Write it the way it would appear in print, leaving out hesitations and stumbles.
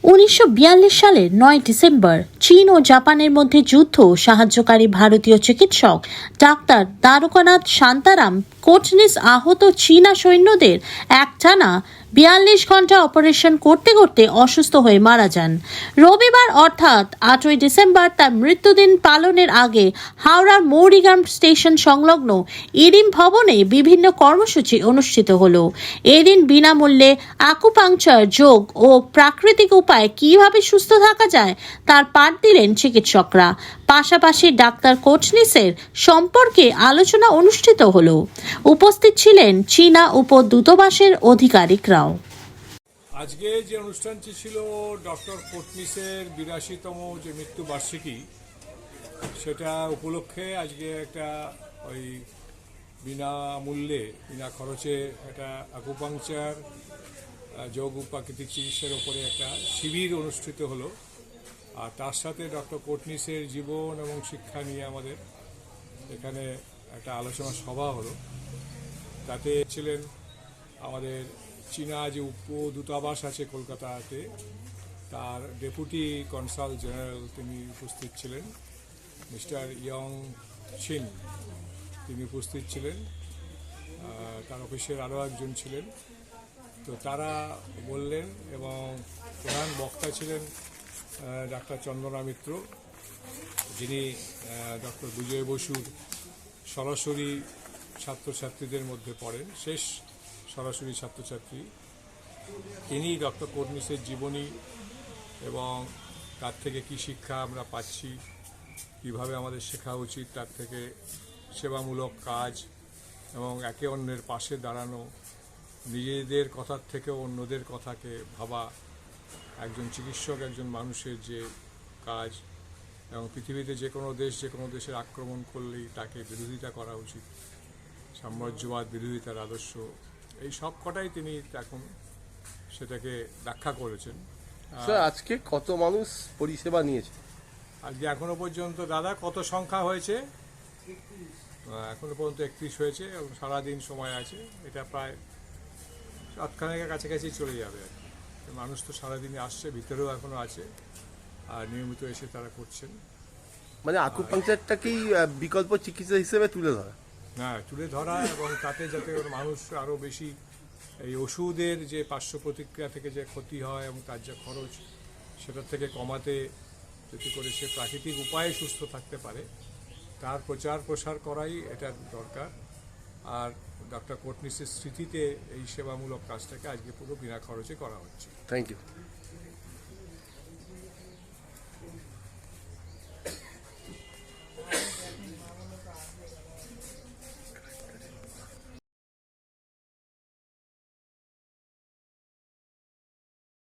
1942 সালের 9 ডিসেম্বর চীন ও জাপানের মধ্যে যুদ্ধ সাহায্যকারী ভারতীয় চিকিৎসক ডাক্তার দ্বারকানাথ শান্তারাম কোটনিস আহত চীনা সৈন্যদের একটানা 42 ঘন্টা অপারেশন করতে করতে অসুস্থ হয়ে মারা যান। রবিবার অর্থাৎ 8ই ডিসেম্বর তার মৃত্যুদিন পালনের আগে হাওড়ার মৌরিগ্রাম স্টেশন সংলগ্ন ইরিম ভবনে বিভিন্ন কর্মসূচি অনুষ্ঠিত হলো। এদিন বিনামূল্যে আকুপাংচার, যোগ ও প্রাকৃতিক উপায়ে কিভাবে সুস্থ থাকা যায় তার পাঠ দিলেন চিকিৎসকরা। পাশাপাশি ডাক্তার কোটনিসের সম্পর্কে আলোচনা অনুষ্ঠিত হলো। উপস্থিত ছিলেন চীনা উপদূতাবাসের আধিকারিকরাও। আজকে যে অনুষ্ঠানটি ছিল ডক্টর কোটনিসের 82তম যে মৃত্যুবার্ষিকী, সেটা উপলক্ষে আজকে একটা ওই বিনামূল্যে বিনা খরচে একটা আকুপাংচার, যোগ ও প্রাকৃতিক চিকিৎসার ওপরে একটা শিবির অনুষ্ঠিত হলো। আর তার সাথে ডক্টর কোটনিসের জীবন এবং শিক্ষা নিয়ে আমাদের এখানে একটা আলোচনা সভা হলো। তাতে ছিলেন আমাদের চীনা যে উপদূতাবাস আছে কলকাতাতে, তার ডেপুটি কনসাল জেনারেল তিনি উপস্থিত ছিলেন, মিস্টার ইয়ং চিন তিনি উপস্থিত ছিলেন, তার অফিসের আরও একজন ছিলেন। তো তারা বললেন এবং প্রধান বক্তা ছিলেন ডাক্তার চন্দনা মিত্র, যিনি ডক্টর বিজয় বসুর সরাসরি ছাত্রছাত্রীদের মধ্যে পড়েন, শেষ সরাসরি ছাত্রছাত্রী। তিনি ডক্টর কোটনিসের জীবনী এবং তার থেকে কি শিক্ষা আমরা পাচ্ছি, কীভাবে আমাদের শেখা উচিত, তার থেকে সেবামূলক কাজ এবং একে অন্যের পাশে দাঁড়ানো, নিজেদের কথার থেকেও অন্যদের কথাকে ভাবা, একজন চিকিৎসক একজন মানুষের যে কাজ, এবং পৃথিবীতে যে কোনো দেশ যে কোনো দেশের আক্রমণ করলেই তাকে বিরোধিতা করা উচিত, সাম্রাজ্যবাদ বিরোধিতার আদর্শ, এই সব কটাই তিনি এখন সেটাকে ব্যাখ্যা করেছেন। আজকে কত মানুষ পরিষেবা নিয়েছে? আজকে এখনো পর্যন্ত দাদা কত সংখ্যা হয়েছে? এখনো পর্যন্ত 31 হয়েছে এবং সারাদিন সময় আছে। এটা প্রায় তৎক্ষণাৎ কাছাকাছি চলে যাবে আর কি। মানুষ তো সারাদিনই আসছে, ভিতরেও এখনো আছে, আর নিয়মিত এসে তারা করছেন। মানে আকুপাংচারটাকেই বিকল্প চিকিৎসা হিসেবে তুলে ধরা? হ্যাঁ, তুলে ধরা, এবং তাতে যাতে মানুষ আরও বেশি এই ওষুধের যে পার্শ্ব প্রতিক্রিয়া থেকে যে ক্ষতি হয় এবং তার যে খরচ, সেটার থেকে কমাতে যাতে করে সে প্রাকৃতিক উপায়ে সুস্থ থাকতে পারে, তার প্রচার প্রসার করাই এটা দরকার। আর ডক্টর কোটনিসের স্মৃতিতে এই সেবামূলক কাজটাকে আজকে পুরো বিনা খরচে করা হচ্ছে। Thank you.